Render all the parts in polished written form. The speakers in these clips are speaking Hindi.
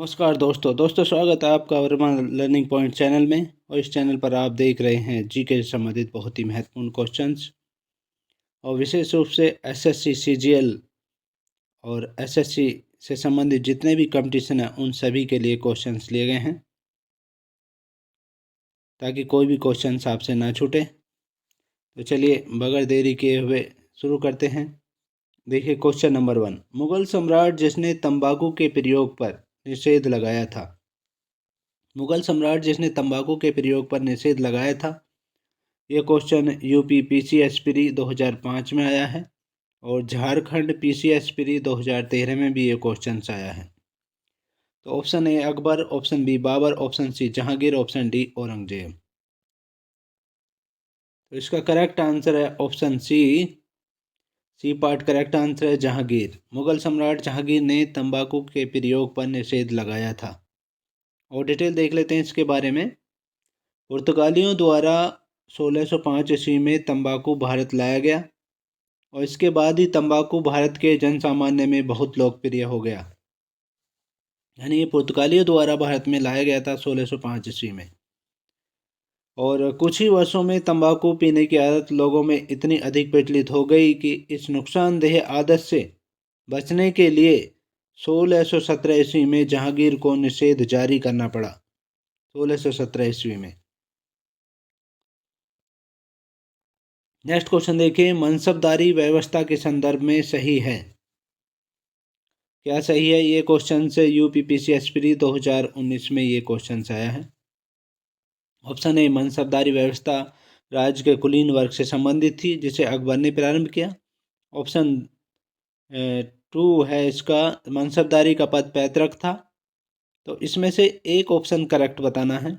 नमस्कार दोस्तों स्वागत है आपका वर्मा लर्निंग पॉइंट चैनल में। और इस चैनल पर आप देख रहे हैं जीके से संबंधित बहुत ही महत्वपूर्ण क्वेश्चंस और विशेष रूप से एसएससी सीजीएल और एसएससी से संबंधित जितने भी कंपटीशन हैं उन सभी के लिए क्वेश्चंस लिए गए हैं ताकि कोई भी क्वेश्चंस आपसे ना छूटे। तो चलिए बगैर देरी किए हुए शुरू करते हैं। देखिए क्वेश्चन नंबर 1, मुगल सम्राट जिसने तंबाकू के प्रयोग पर निषेध लगाया था। मुगल सम्राट जिसने तंबाकू के प्रयोग पर निषेध लगाया था। ये क्वेश्चन यूपी पीसीएस प्री 2005 में आया है और झारखंड पीसीएस प्री 2013 में भी ये क्वेश्चन आया है। तो option A Akbar, option B Babur, option C Jahangir, option D Aurangzeb. तो इसका करेक्ट आंसर है option C part correct answer है जहांगीर। मुगल सम्राट जहांगीर ने तंबाकू के प्रयोग पर निषेध लगाया था। और डिटेल देख लेते हैं इसके बारे में। पुर्तगालियों द्वारा 1605 ईस्वी में तंबाकू भारत लाया गया और इसके बाद ही तंबाकू भारत के जन सामान्य में बहुत लोकप्रिय हो गया। यानी ये पुर्तगालियों द्वारा भारत में लाया गया था 1605 ईस्वी में। और कुछ ही वर्षों में तंबाकू पीने की आदत लोगों में इतनी अधिक प्रचलित हो गई कि इस नुकसानदेह आदत से बचने के लिए 1617 ईस्वी में जहांगीर को निषेध जारी करना पड़ा। 1617 ईस्वी में। नेक्स्ट क्वेश्चन देखिए, मनसबदारी व्यवस्था के संदर्भ में सही है। क्या सही है? ये क्वेश्चन से यूपी पीसीएस प्री 2019 में ये क्वेश्चन आया है। ऑप्शन ए मनसबदारी व्यवस्था राज्य के कुलीन वर्ग से संबंधित थी जिसे अकबर ने प्रारंभ किया। ऑप्शन 2 है इसका, मनसबदारी का पद पैतृक था। तो इसमें से एक ऑप्शन करेक्ट बताना है।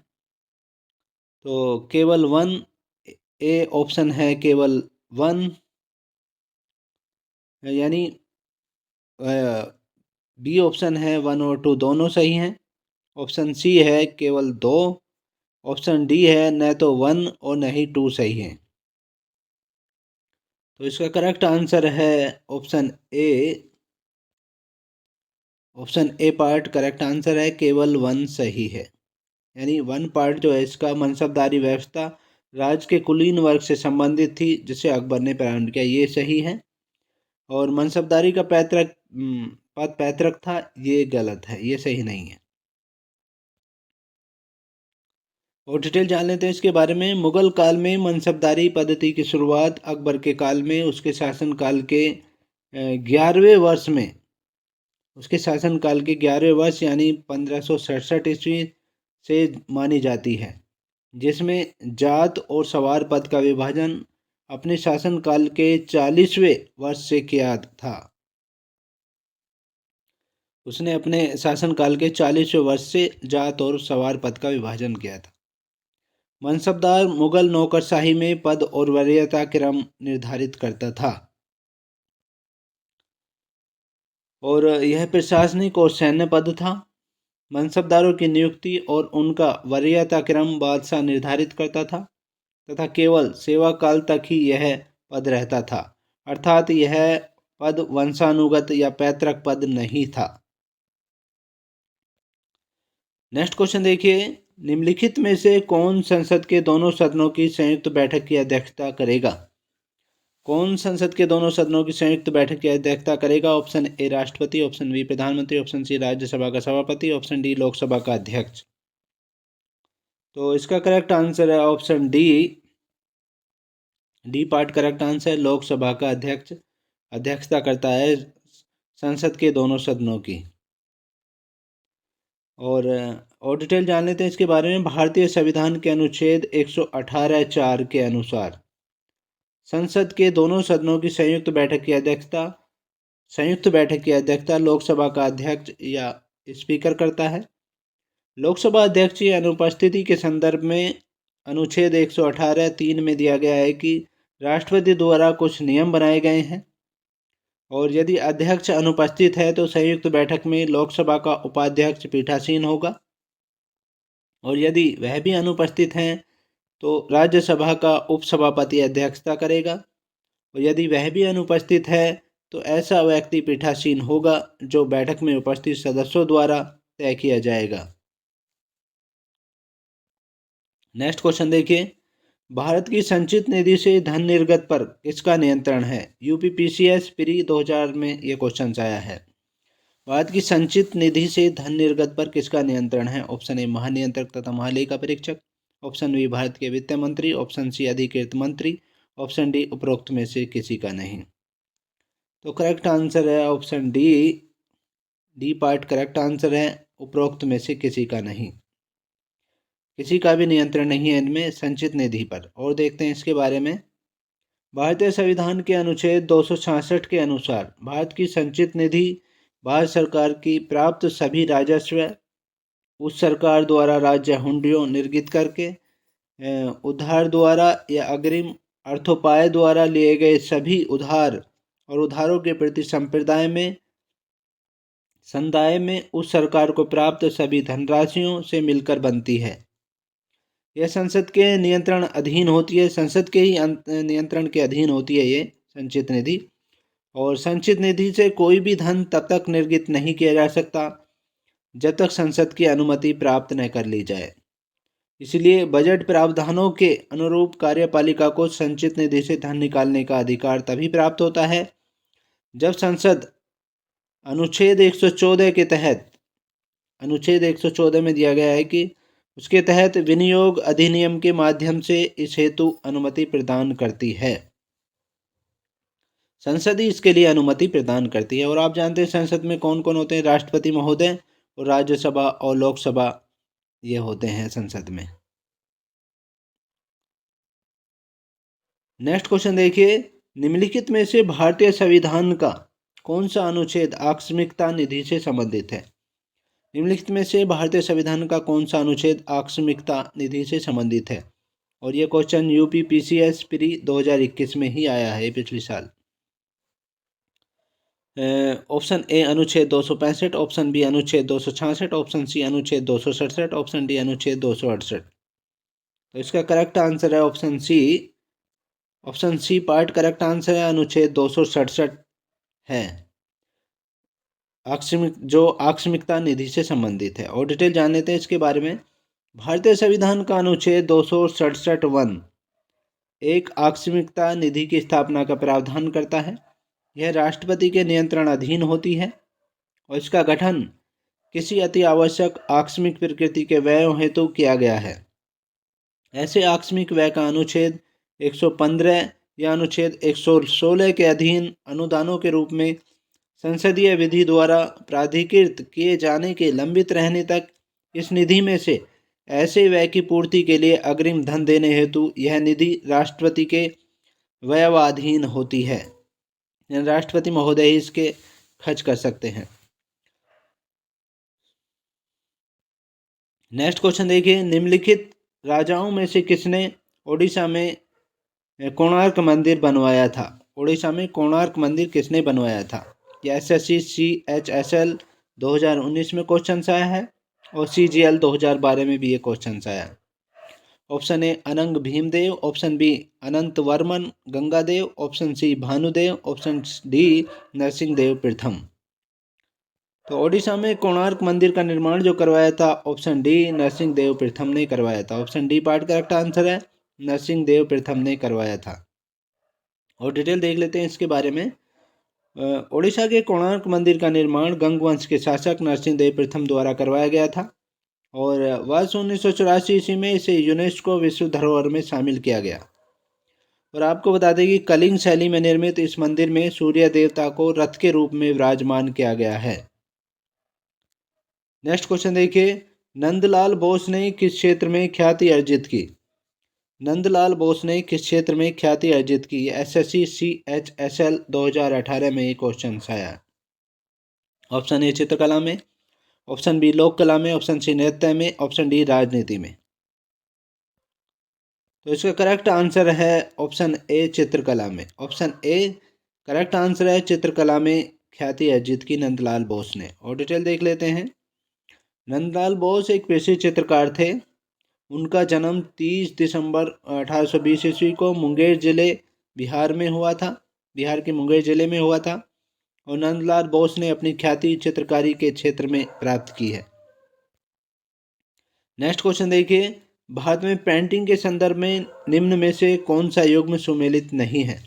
तो केवल 1 ए ऑप्शन है, केवल 1, यानी बी ऑप्शन है 1 और 2 दोनों सही हैं। ऑप्शन सी है केवल 2। ऑप्शन डी है न तो 1 और न ही 2 सही है। तो इसका करेक्ट आंसर है option A. Option A part correct answer है, केवल 1 सही है। यानी 1 पार्ट जो है इसका, मनसबदारी व्यवस्था राज्य के कुलीन वर्ग से संबंधित थी जिसे अकबर ने प्रारंभ किया, ये सही है। और मनसबदारी का पद पैतृक था, ये गलत है, ये सही नहीं है। और डिटेल जान लेते हैं इसके बारे में। मुगल काल में मनसबदारी पद्धति की शुरुआत अकबर के काल में उसके शासनकाल के 11वें वर्ष में, उसके शासनकाल के 11वें वर्ष यानी 1567 ईस्वी से मानी जाती है, जिसमें जात और सवार पद का विभाजन अपने शासनकाल के 40वें वर्ष से किया था। उसने अपने शासनकाल के 40वें वर्ष से जात और सवार पद का विभाजन किया था। मनसबदार मुगल नौकरशाही में पद और वरीयता क्रम निर्धारित करता था और यह प्रशासनिक और सैन्य पद था। मनसबदारों की नियुक्ति और उनका वरीयता क्रम बादशाह निर्धारित करता था तथा केवल सेवा काल तक ही यह पद रहता था, अर्थात यह पद वंशानुगत या पैतृक पद नहीं था। नेक्स्ट क्वेश्चन देखिए, निम्नलिखित में से कौन संसद के दोनों सदनों की संयुक्त बैठक की अध्यक्षता करेगा? कौन संसद के दोनों सदनों की संयुक्त बैठक की अध्यक्षता करेगा? ऑप्शन ए राष्ट्रपति, ऑप्शन बी प्रधानमंत्री, ऑप्शन सी राज्यसभा का सभापति, ऑप्शन डी लोकसभा का अध्यक्ष। तो इसका करेक्ट आंसर है option D part correct answer है, लोकसभा का अध्यक्ष अध्यक्षता करता है संसद के दोनों सदनों की। और डिटेल जान लेते हैं इसके बारे में। भारतीय संविधान के अनुच्छेद 118(4) के अनुसार संसद के दोनों सदनों की संयुक्त बैठक की अध्यक्षता लोकसभा का अध्यक्ष या स्पीकर करता है। लोकसभा अध्यक्ष की अनुपस्थिति के संदर्भ में अनुच्छेद 118(3) में दिया गया है कि राष्ट्रपति द्वारा कुछ नियम बनाए गए हैं और यदि अध्यक्ष अनुपस्थित है तो संयुक्त बैठक में लोकसभा का उपाध्यक्ष पीठासीन होगा और यदि वह भी अनुपस्थित हैं तो राज्यसभा का उपसभापति अध्यक्षता करेगा और यदि वह भी अनुपस्थित है तो ऐसा व्यक्ति पीठासीन होगा जो बैठक में उपस्थित सदस्यों द्वारा तय किया जाएगा। नेक्स्ट क्वेश्चन देखिए, भारत की संचित निधि से धन निर्गत पर किसका नियंत्रण है? यूपीपीसीएस प्री 2000 में ये क्वेश्चन आया है। भारत की संचित निधि से धन निर्गत पर किसका नियंत्रण है? ऑप्शन ए महानियंत्रक तथा महालेखा परीक्षक, ऑप्शन बी भारत के वित्त मंत्री, ऑप्शन सी अधिकृत मंत्री, ऑप्शन डी उपरोक्त में से किसी का नहीं। तो करेक्ट आंसर है option D. D part correct answer है, उपरोक्त में से किसी का नहीं। किसी का भी नियंत्रण नहीं है इनमें संचित निधि पर। और देखते हैं इसके बारे में। भारतीय संविधान के अनुच्छेद 266 के अनुसार भारत की संचित निधि भारत सरकार की प्राप्त सभी राजस्व उस सरकार द्वारा राज्य हुंडियों निर्गत करके उधार द्वारा या अग्रिम अर्थोपाय द्वारा लिए गए सभी उधार और उधारों के प्रति संदाय में उस सरकार को प्राप्त सभी धनराशियों से मिलकर बनती है। यह संसद के नियंत्रण अधीन होती है, संसद के ही नियंत्रण के अधीन होती है ये संचित निधि। और संचित निधि से कोई भी धन तब तक निर्गत नहीं किया जा सकता जब तक संसद की अनुमति प्राप्त न कर ली जाए। इसलिए बजट प्रावधानों के अनुरूप कार्यपालिका को संचित निधि से धन निकालने का अधिकार तभी प्राप्त होता है जब संसद अनुच्छेद 114 के तहत, अनुच्छेद 114 में दिया गया है कि उसके तहत विनियोग अधिनियम के माध्यम से इस हेतु अनुमति प्रदान करती है। संसद ही इसके लिए अनुमति प्रदान करती है। और आप जानते हैं संसद में कौन कौन होते हैं? राष्ट्रपति महोदय और राज्यसभा और लोकसभा, ये होते हैं संसद में। नेक्स्ट क्वेश्चन देखिए, निम्नलिखित में से भारतीय संविधान का कौन सा अनुच्छेद आकस्मिकता निधि से संबंधित है? निम्नलिखित में से भारतीय संविधान का कौन सा अनुच्छेद आकस्मिकता निधि से संबंधित है? और ये क्वेश्चन यूपीपीसीएस प्री 2021 में ही आया है, पिछले साल। ऑप्शन ए अनुच्छेद 265, ऑप्शन बी अनुच्छेद 266, ऑप्शन सी अनुच्छेद 267, ऑप्शन डी अनुच्छेद 268। तो इसका करेक्ट आंसर है option C. Option C part correct answer है, अनुच्छेद 267 है जो आकस्मिकता निधि से संबंधित है। और डिटेल जान लेते हैं इसके बारे में। भारतीय संविधान का अनुच्छेद 267(1) एक आकस्मिकता निधि की स्थापना का प्रावधान करता है। यह राष्ट्रपति के नियंत्रण अधीन होती है और इसका गठन किसी अति आवश्यक आकस्मिक प्रकृति के व्ययों हेतु किया गया है। ऐसे आकस्मिक व्यय का अनुच्छेद 115 या अनुच्छेद 116 के अधीन अनुदानों के रूप में संसदीय विधि द्वारा प्राधिकृत किए जाने के लंबित रहने तक इस निधि में से ऐसे व्यय की पूर्ति के लिए अग्रिम धन देने हेतु यह निधि राष्ट्रपति के व्ययाधीन होती है। राष्ट्रपति महोदय ही इसके खर्च कर सकते हैं। नेक्स्ट क्वेश्चन देखिए, निम्नलिखित राजाओं में से किसने ओडिशा में कोणार्क मंदिर बनवाया था? ओडिशा में कोणार्क मंदिर किसने बनवाया था? यह SSC CHSL 2019 में क्वेश्चन आया है और CGL 2012 में भी ये क्वेश्चन आया। Option A Anang Bhimdev, option B Anant Varman Gangadev, option C Bhanudev, option D Narsingh Dev प्रथम। तो ओडिशा में कोणार्क मंदिर का निर्माण जो करवाया था, ऑप्शन डी नरसिंह देव प्रथम ने करवाया था। Option D part correct answer है, नरसिंह देव प्रथम ने करवाया था। और डिटेल देख लेते हैं इसके बारे में। ओडिशा के कोणार्क मंदिर का निर्माण गंग वंश के शासक नरसिंह देव प्रथम द्वारा करवाया गया था और वर्ष 1984 ईस्वी में इसे यूनेस्को विश्व धरोहर में शामिल किया गया। और आपको बता दें कि कलिंग शैली में निर्मित इस मंदिर में सूर्य देवता को रथ के रूप में विराजमान किया गया है। नेक्स्ट क्वेश्चन देखिए, नंदलाल बोस ने किस क्षेत्र में ख्याति अर्जित की? नंदलाल बोस ने किस क्षेत्र में ख्याति अर्जित की? SSC CHSL 2018 में ये क्वेश्चन आया। ऑप्शन ए चित्रकला में, ऑप्शन बी लोक कला में, ऑप्शन सी नृत्य में, ऑप्शन डी राजनीति में। तो इसका करेक्ट आंसर है ऑप्शन ए चित्रकला में। ऑप्शन ए करेक्ट आंसर है, चित्रकला में ख्याति अर्जित की नंदलाल बोस ने। और डिटेल देख लेते हैं। नंदलाल बोस एक प्रसिद्ध चित्रकार थे। उनका जन्म 30 दिसंबर 1820 ईस्वी को मुंगेर जिले बिहार में हुआ था, बिहार के मुंगेर जिले में हुआ था। और नंदलाल बोस ने अपनी ख्याति चित्रकारी के क्षेत्र में प्राप्त की है। नेक्स्ट क्वेश्चन देखिए, भारत में पेंटिंग के संदर्भ में निम्न में से कौन सा युग्म सुमेलित नहीं है?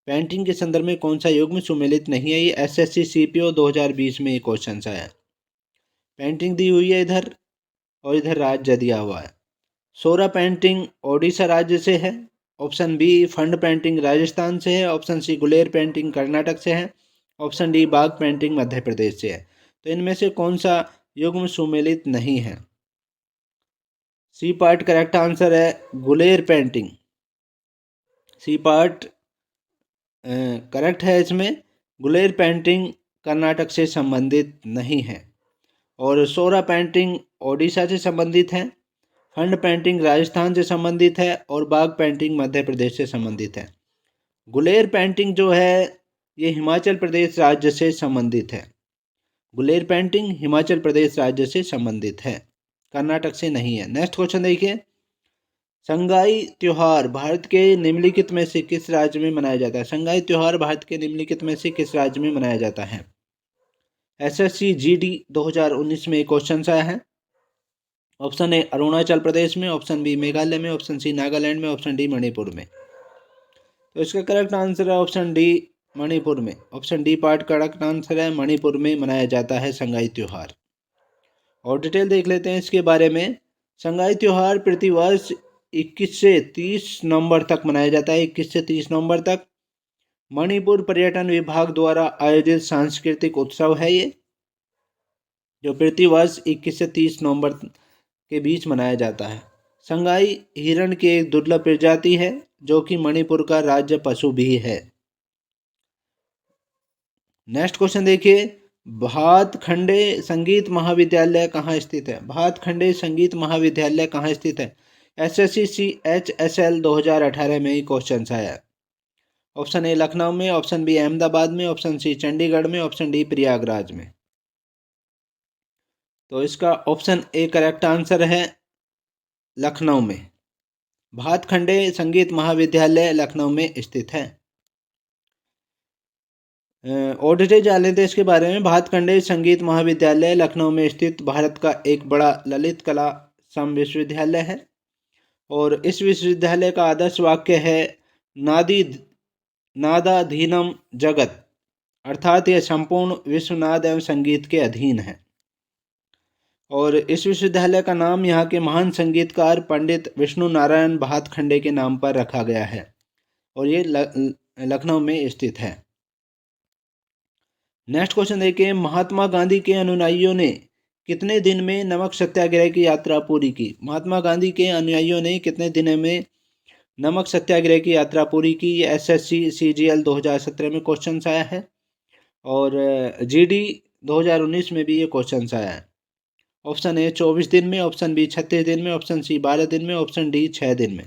पेंटिंग के संदर्भ में कौन सा युग्म सुमेलित नहीं है? ये एसएससी सीपीओ 2020 में ये क्वेश्चन आया है। पेंटिंग दी हुई है इधर और इधर राज्य दिया हुआ है। सोरा पेंटिंग ओडिशा राज्य से है। Option B Phad painting Rajasthan से है। Option C Guler painting Karnataka से है। Option D Bagh painting Madhya Pradesh से है। तो इनमें से कौन सा युग्म सुमेलित नहीं है? सी पार्ट करेक्ट आंसर है Guler painting. C part correct है इसमें। गुलेर पेंटिंग कर्नाटक से संबंधित नहीं है और सोरा पेंटिंग ओडिशा से संबंधित है। फंड पेंटिंग राजस्थान से संबंधित है और बाग पेंटिंग मध्य प्रदेश से संबंधित है। गुलेर पेंटिंग जो है ये हिमाचल प्रदेश राज्य से संबंधित है। गुलेर पेंटिंग हिमाचल प्रदेश राज्य से संबंधित है, कर्नाटक से नहीं है। नेक्स्ट क्वेश्चन देखिए, संगाई त्योहार भारत के निम्नलिखित में से किस राज्य में मनाया जाता है? संगाई त्योहार भारत के निम्नलिखित में से किस राज्य में मनाया जाता है? एसएससी जीडी 2019 में क्वेश्चन आया है। ऑप्शन ए अरुणाचल प्रदेश में, ऑप्शन बी मेघालय में, ऑप्शन सी नागालैंड में, ऑप्शन डी मणिपुर में। तो इसका करेक्ट आंसर है ऑप्शन डी मणिपुर में। Option D part correct answer है, मणिपुर में मनाया जाता है संगाई त्योहार। और डिटेल देख लेते हैं इसके बारे में। संगाई त्योहार प्रतिवर्ष 21 से 30 नवंबर तक मनाया जाता है। 21 से 30 नवंबर तक मणिपुर पर्यटन विभाग द्वारा आयोजित सांस्कृतिक उत्सव है ये, जो प्रतिवर्ष 21 से 30 नवंबर के बीच मनाया जाता है। संगाई हिरण की एक दुर्लभ प्रजाति है जो कि मणिपुर का राज्य पशु भी है। नेक्स्ट क्वेश्चन देखिए, भातखंडे संगीत महाविद्यालय कहाँ स्थित है? भातखंडे संगीत महाविद्यालय कहाँ स्थित है? एसएससी CHSL 2018 में ही क्वेश्चन आया है। ऑप्शन ए लखनऊ में, ऑप्शन बी अहमदाबाद में, ऑप्शन सी चंडीगढ़ में, ऑप्शन डी प्रयागराज में। तो इसका ऑप्शन ए करेक्ट आंसर है लखनऊ में। भातखंडे संगीत महाविद्यालय लखनऊ में स्थित है। और डिटेल जान लेते हैं इसके बारे में। भातखंडे संगीत महाविद्यालय लखनऊ में स्थित भारत का एक बड़ा ललित कला विश्वविद्यालय है और इस विश्वविद्यालय का आदर्श वाक्य है नादाधीनम जगत, अर्थात यह संपूर्ण विश्वनाद एवं संगीत के अधीन है। और इस विश्वविद्यालय का नाम यहाँ के महान संगीतकार पंडित विष्णु नारायण भातखंडे के नाम पर रखा गया है और ये लखनऊ में स्थित है। नेक्स्ट क्वेश्चन देखिए, महात्मा गांधी के अनुयायियों ने कितने दिन में नमक सत्याग्रह की यात्रा पूरी की? महात्मा गांधी के अनुयायियों ने कितने दिनों में नमक सत्याग्रह की यात्रा पूरी की? एसएससी CGL 2017 में क्वेश्चन आया है और GD 2019 में भी ये क्वेश्चन आया है। ऑप्शन ए 24 दिन में, ऑप्शन बी 36 दिन में, ऑप्शन सी 12 दिन में, ऑप्शन डी 6 दिन में।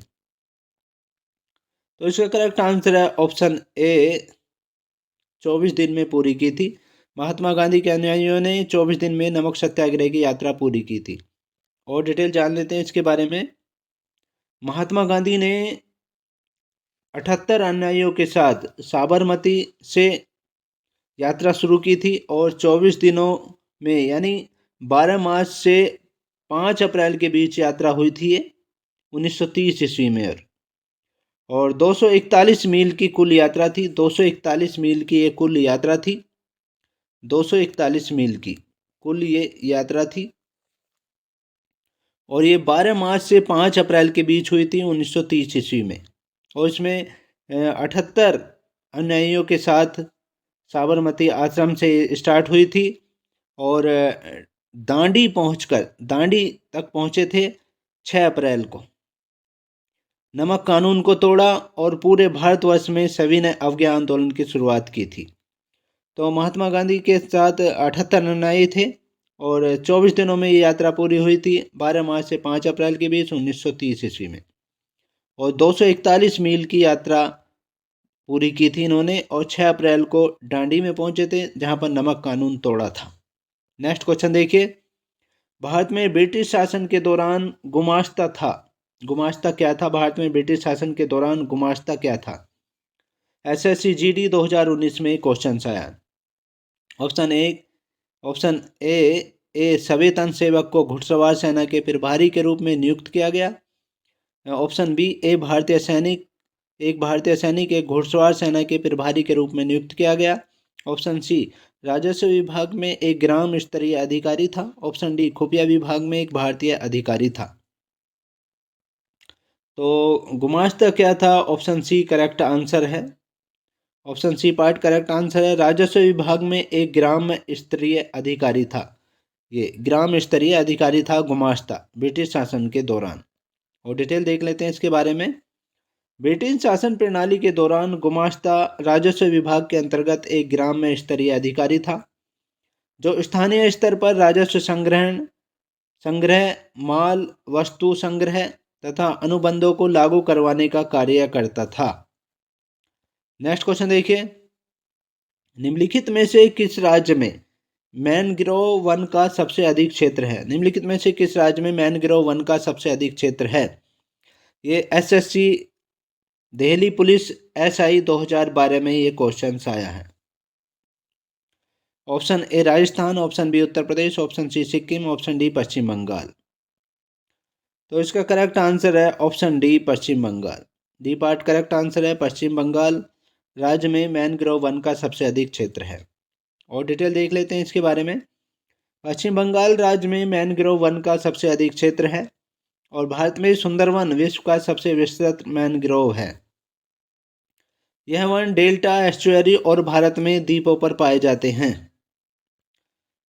तो इसका करेक्ट आंसर है ऑप्शन ए 24 दिन में पूरी की थी। महात्मा गांधी के अनुयायियों ने 24 दिन में नमक सत्याग्रह की यात्रा पूरी की थी। और डिटेल जान लेते हैं इसके बारे में। महात्मा गांधी ने 78 अनुयायियों के साथ साबरमती से यात्रा शुरू की थी और 24 दिनों में यानी 12 मार्च से 5 अप्रैल के बीच यात्रा हुई थी ये 1930 ईस्वी में। और 241 मील की कुल यात्रा थी। 241 मील की ये कुल यात्रा थी। 241 मील की कुल ये यात्रा थी और ये 12 मार्च से 5 अप्रैल के बीच हुई थी 1930 ईस्वी में। और इसमें 78 अनुयायियों के साथ साबरमती आश्रम से स्टार्ट हुई थी और दांडी तक पहुंचे थे 6 अप्रैल को। नमक कानून को तोड़ा और पूरे भारतवर्ष में सभी ने अवज्ञा आंदोलन की शुरुआत की थी। तो महात्मा गांधी के साथ 78 अनुयायी थे और 24 दिनों में ये यात्रा पूरी हुई थी 12 मार्च से 5 अप्रैल के बीच 1930 ईस्वी में। और 241 मील की यात्रा पूरी की थी इन्होंने और 6 अप्रैल को दांडी में पहुंचे थे जहां पर नमक कानून तोड़ा था। नेक्स्ट क्वेश्चन देखिए, भारत में ब्रिटिश शासन के दौरान गुमास्ता था। गुमास्ता क्या था? भारत में ब्रिटिश शासन के दौरान गुमास्ता क्या था? एसएससी GD 2019 में क्वेश्चन आया। ऑप्शन ए ए सवेतन सेवक को घुड़सवार सेना के प्रभारी के रूप में नियुक्त किया गया। ऑप्शन बी एक भारतीय सैनिक एक घुड़सवार सेना के प्रभारी के रूप में नियुक्त किया गया। ऑप्शन सी राजस्व विभाग में एक ग्राम स्तरीय अधिकारी था। ऑप्शन डी खुफिया विभाग में एक भारतीय अधिकारी था। तो गुमास्ता क्या था? ऑप्शन सी करेक्ट आंसर है। Option C part correct answer है। राजस्व विभाग में एक ग्राम स्तरीय अधिकारी था। ये ग्राम स्तरीय अधिकारी था गुमास्ता, ब्रिटिश शासन के दौरान। और डिटेल देख लेते हैं इसके बारे में। ब्रिटिश शासन प्रणाली के दौरान गुमास्ता राजस्व विभाग के अंतर्गत एक ग्राम स्तरीय अधिकारी था, जो स्थानीय स्तर पर राजस्व संग्रह, माल वस्तु संग्रह तथा अनुबंधों को लागू करवाने का कार्य करता था। नेक्स्ट क्वेश्चन देखिए, निम्नलिखित में से किस राज्य में मैनग्रोव वन का सबसे अधिक क्षेत्र है? निम्नलिखित में से किस राज्य में मैनग्रोव वन का सबसे अधिक क्षेत्र है? ये एसएससी दिल्ली पुलिस एसआई 2012 में ये क्वेश्चन आया है। Option A Rajasthan, option B Uttar Pradesh, option C Sikkim, option D Paschim Bangal. तो इसका करेक्ट आंसर है option D Paschim Bangal. D part correct answer है। पश्चिम बंगाल राज्य में मैनग्रोव वन का सबसे अधिक क्षेत्र है। और डिटेल देख लेते हैं इसके बारे में। पश्चिम बंगाल राज्य में मैनग्रोव वन का सबसे अधिक क्षेत्र है और भारत में सुंदरवन विश्व का सबसे विस्तृत मैनग्रोव है। यह वन डेल्टा, एस्चुअरी और भारत में द्वीपों पर पाए जाते हैं।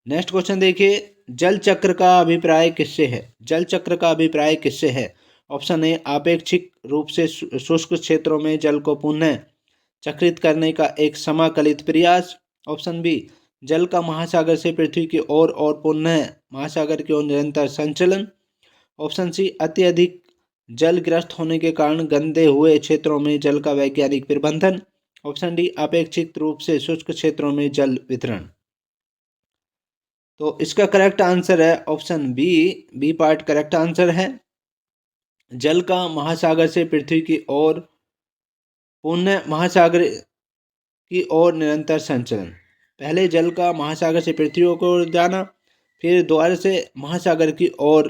नेक्स्ट क्वेश्चन देखिए, जल चक्र का अभिप्राय किससे है? जल चक्र का अभिप्राय किससे है? ऑप्शन ए आपेक्षिक रूप से शुष्क क्षेत्रों में जल को पुनः चक्रित करने का एक समाकलित प्रयास। ऑप्शन बी जल का महासागर से पृथ्वी की ओर और पुनः महासागर की ओर निरंतर संचलन। ऑप्शन सी अत्यधिक जलग्रस्त होने के कारण गंदे हुए क्षेत्रों में जल का वैज्ञानिक प्रबंधन। ऑप्शन डी अपेक्षित रूप से शुष्क क्षेत्रों में जल वितरण। तो इसका करेक्ट आंसर है option B part correct answer है। जल का महासागर से पृथ्वी की ओर पुनः महासागर की ओर निरंतर संचलन। पहले जल का महासागर से पृथ्वी की ओर जाना, फिर दोबारा से महासागर की ओर,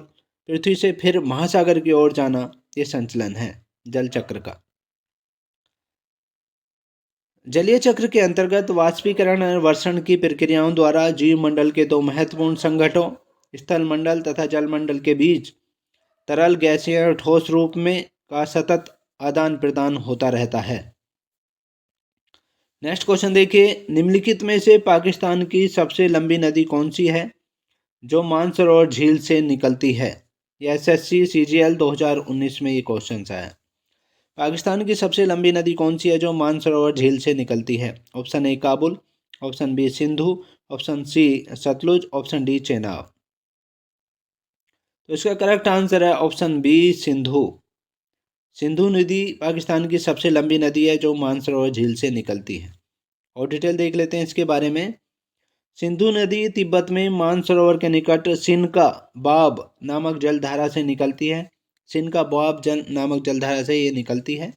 पृथ्वी से फिर महासागर की ओर जाना, ये संचलन है जल चक्र का। जलीय चक्र के अंतर्गत वाष्पीकरण और वर्षण की प्रक्रियाओं द्वारा जीव मंडल के दो महत्वपूर्ण संगठनों स्थल मंडल तथा जल मंडल के बीच तरल, गैसीय और ठोस रूप में का सतत आदान प्रदान होता रहता है। नेक्स्ट क्वेश्चन देखिए, निम्नलिखित में से पाकिस्तान की सबसे लंबी नदी कौन सी है जो मानसरोवर झील से निकलती है? यह एसएससी सीजीएल 2019 में ये क्वेश्चन आया। पाकिस्तान की सबसे लंबी नदी कौन सी है जो मानसरोवर झील से निकलती है? Option A Kabul, option B Sindhu, option C Sutlej, option D Chenab. तो इसका करेक्ट आंसर है ऑप्शन बी सिंधु। सिंधु नदी पाकिस्तान की सबसे लंबी नदी है जो मानसरोवर झील से निकलती है। और डिटेल देख लेते हैं इसके बारे में। सिंधु नदी तिब्बत में मानसरोवर के निकट सिनका बाब नामक जलधारा से निकलती है। सिनका बाब नामक जलधारा से ये निकलती है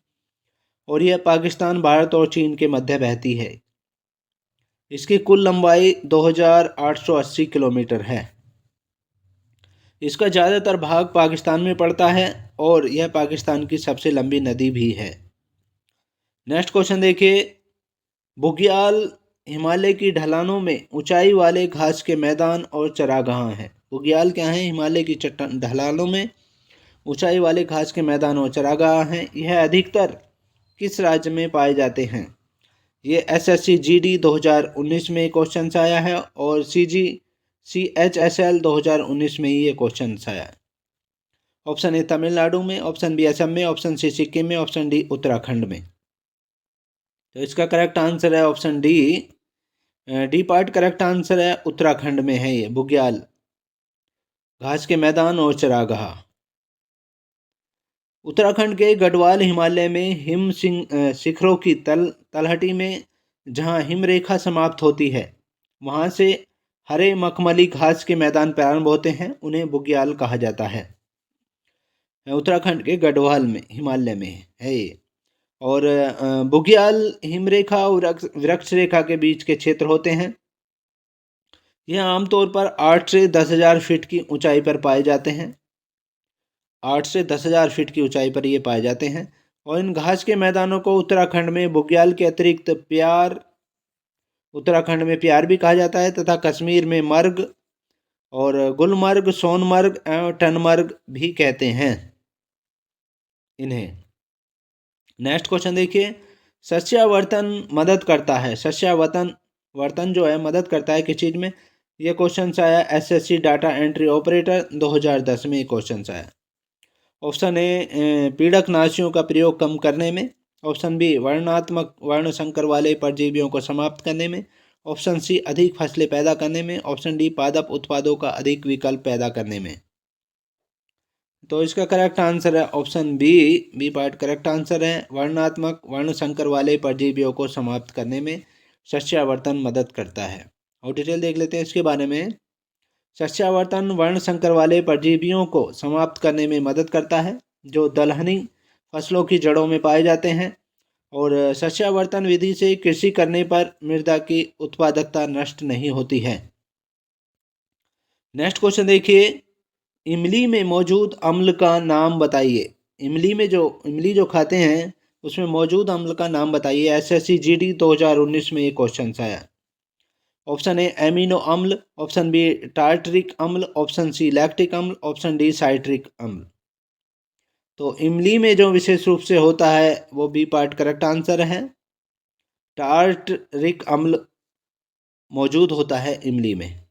और यह पाकिस्तान, भारत और चीन के मध्य बहती है। इसकी कुल लंबाई 2880 किलोमीटर है। इसका ज़्यादातर भाग पाकिस्तान में पड़ता है और यह पाकिस्तान की सबसे लंबी नदी भी है। नेक्स्ट क्वेश्चन देखिए, बुग्याल हिमालय की ढलानों में ऊंचाई वाले घास के मैदान और चरागाह हैं। बुग्याल क्या है? हिमालय की ढलानों में ऊंचाई वाले घास के मैदान और चरागाह हैं। यह अधिकतर किस राज्य में पाए जाते हैं? ये एसएससी जीडी 2019 में क्वेश्चन आया है और CHSL 2019 में ये क्वेश्चन आया है। ऑप्शन ए तमिलनाडु में, ऑप्शन बी असम में, ऑप्शन सी सिक्किम में, ऑप्शन डी उत्तराखंड में। तो इसका करेक्ट आंसर है option D part correct answer है। उत्तराखंड में है ये बुग्याल घास के मैदान और चरागाह। उत्तराखंड के गढ़वाल हिमालय में हिम शिखरों की तलहटी में जहां हिमरेखा समाप्त होती है वहां से हरे मखमली घास के मैदान प्रारंभ होते हैं, उन्हें बुग्याल कहा जाता है। उत्तराखंड के गढ़वाल में हिमालय में है ये। और बुग्याल हिमरेखा और वृक्ष रेखा के बीच के क्षेत्र होते हैं। यह आमतौर पर 8 से 10,000 फीट की ऊंचाई पर पाए जाते हैं। 8 से 10,000 फीट की ऊंचाई पर ये पाए जाते हैं। और इन घास के मैदानों को उत्तराखंड में बुग्याल के अतिरिक्त उत्तराखंड में प्यार भी कहा जाता है, तथा कश्मीर में मर्ग और गुलमर्ग, सोनमर्ग एवं टनमर्ग भी कहते हैं इन्हें। नेक्स्ट क्वेश्चन देखिए, सस्यावर्तन मदद करता है। सस्यावर्तन जो है मदद करता है किस चीज़ में? ये क्वेश्चन आया एसएससी डाटा एंट्री ऑपरेटर 2010 में ये क्वेश्चन आया। ऑप्शन ए पीड़कनाशियों का प्रयोग कम करने में। ऑप्शन बी वर्णात्मक वर्ण संकर वाले परजीवियों को समाप्त करने में। ऑप्शन सी अधिक फसलें पैदा करने में। ऑप्शन डी पादप उत्पादों का अधिक विकल्प पैदा करने में। तो इसका करेक्ट आंसर है option B part correct answer है। वर्णात्मक वर्ण संकर वाले परजीवियों को समाप्त करने में सस्यावर्तन मदद करता है। और डिटेल देख लेते हैं इसके बारे में। सस्यावर्तन वर्ण संकर वाले परजीवियों को समाप्त करने में मदद करता है जो दलहनी फसलों की जड़ों में पाए जाते हैं। और सस्यावर्तन विधि से कृषि करने पर मृदा की उत्पादकता नष्ट नहीं होती है। नेक्स्ट क्वेश्चन देखिए, इमली में मौजूद अम्ल का नाम बताइए। इमली जो खाते हैं उसमें मौजूद अम्ल का नाम बताइए। एसएससी जीडी 2019 में ये क्वेश्चन आया। ऑप्शन ए एमिनो अम्ल, ऑप्शन बी टार्टरिक अम्ल, ऑप्शन सी लैक्टिक अम्ल, ऑप्शन डी साइट्रिक अम्ल। तो इमली में जो विशेष रूप से होता है वो बी पार्ट करेक्ट आंसर है। टार्टरिक अम्ल मौजूद होता है इमली में,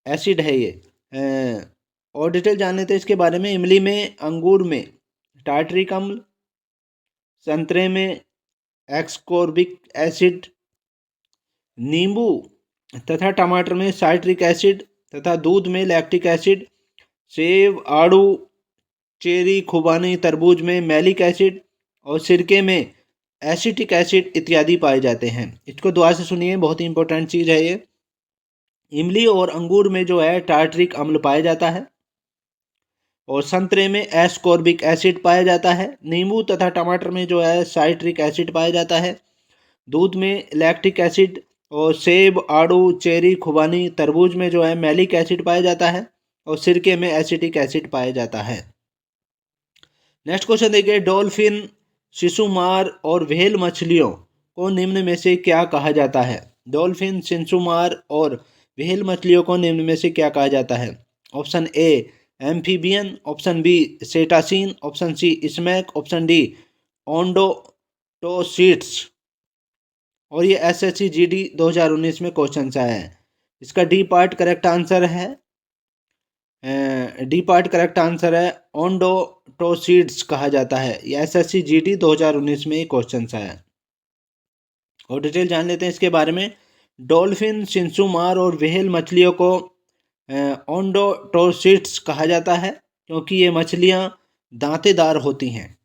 एसिड है ये। और डिटेल जान लेते हैं इसके बारे में। इमली में, अंगूर में टार्टरिक अम्ल, संतरे में एक्सकोर्बिक एसिड, नींबू तथा टमाटर में साइट्रिक एसिड तथा दूध में लैक्टिक एसिड, सेब, आड़ू, चेरी, खुबानी, तरबूज में मैलिक एसिड और सिरके में एसिटिक एसिड इत्यादि पाए जाते हैं। इसको दोबारा से सुनिए, बहुत ही इंपॉर्टेंट चीज़ है ये। इमली और अंगूर में जो है टार्टरिक अम्ल पाया जाता है और संतरे में एस्कॉर्बिक एसिड पाया जाता है। नींबू तथा टमाटर में जो है साइट्रिक एसिड पाया जाता है। दूध में लैक्टिक एसिड और सेब, आड़ू, चेरी, खुबानी, तरबूज में जो है मैलिक एसिड पाया जाता है और सिरके में एसिटिक एसिड पाया जाता है। नेक्स्ट क्वेश्चन देखिए, डॉल्फिन, शिशुमार और व्हेल मछलियों को निम्न में से क्या कहा जाता है? डॉल्फिन, शिशुमार और व्हेल मछलियों को निम्न में से क्या कहा जाता है? Option A amphibian, option B cetacean, option C smack, option D odontocetids. और ये एसएससी जीडी 2019 में क्वेश्चन आया है। इसका डी पार्ट करेक्ट आंसर है। डी पार्ट करेक्ट आंसर है, ओंडोटोसिड्स कहा जाता है। ये एसएससी जीडी 2019 में क्वेश्चन आया। और डिटेल जान लेते हैं इसके बारे में। डॉल्फिन, शिशुमार और व्हेल मछलियों को ओंडोटोसिड्स कहा जाता है क्योंकि ये मछलियाँ दांतेदार होती हैं।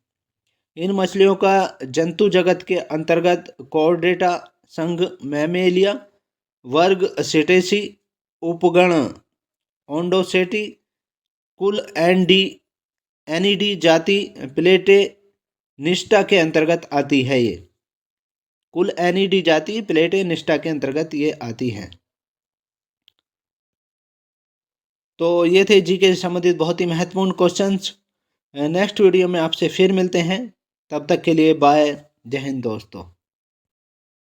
इन मछलियों का जंतु जगत के अंतर्गत कॉर्डेटा संघ मैमेलिया, वर्ग सेटेसी, उपगण ओंडोसेटी, कुल एनिडी जाति प्लेटे निष्ठा के अंतर्गत आती है। ये कुल एनिडी जाति प्लेटे निष्ठा के अंतर्गत ये आती हैं। तो ये थे जीके से संबंधित बहुत ही महत्वपूर्ण क्वेश्चंस। नेक्स्ट वीडियो में आपसे फिर मिलते हैं, तब तक के लिए बाय। जय हिंद दोस्तों।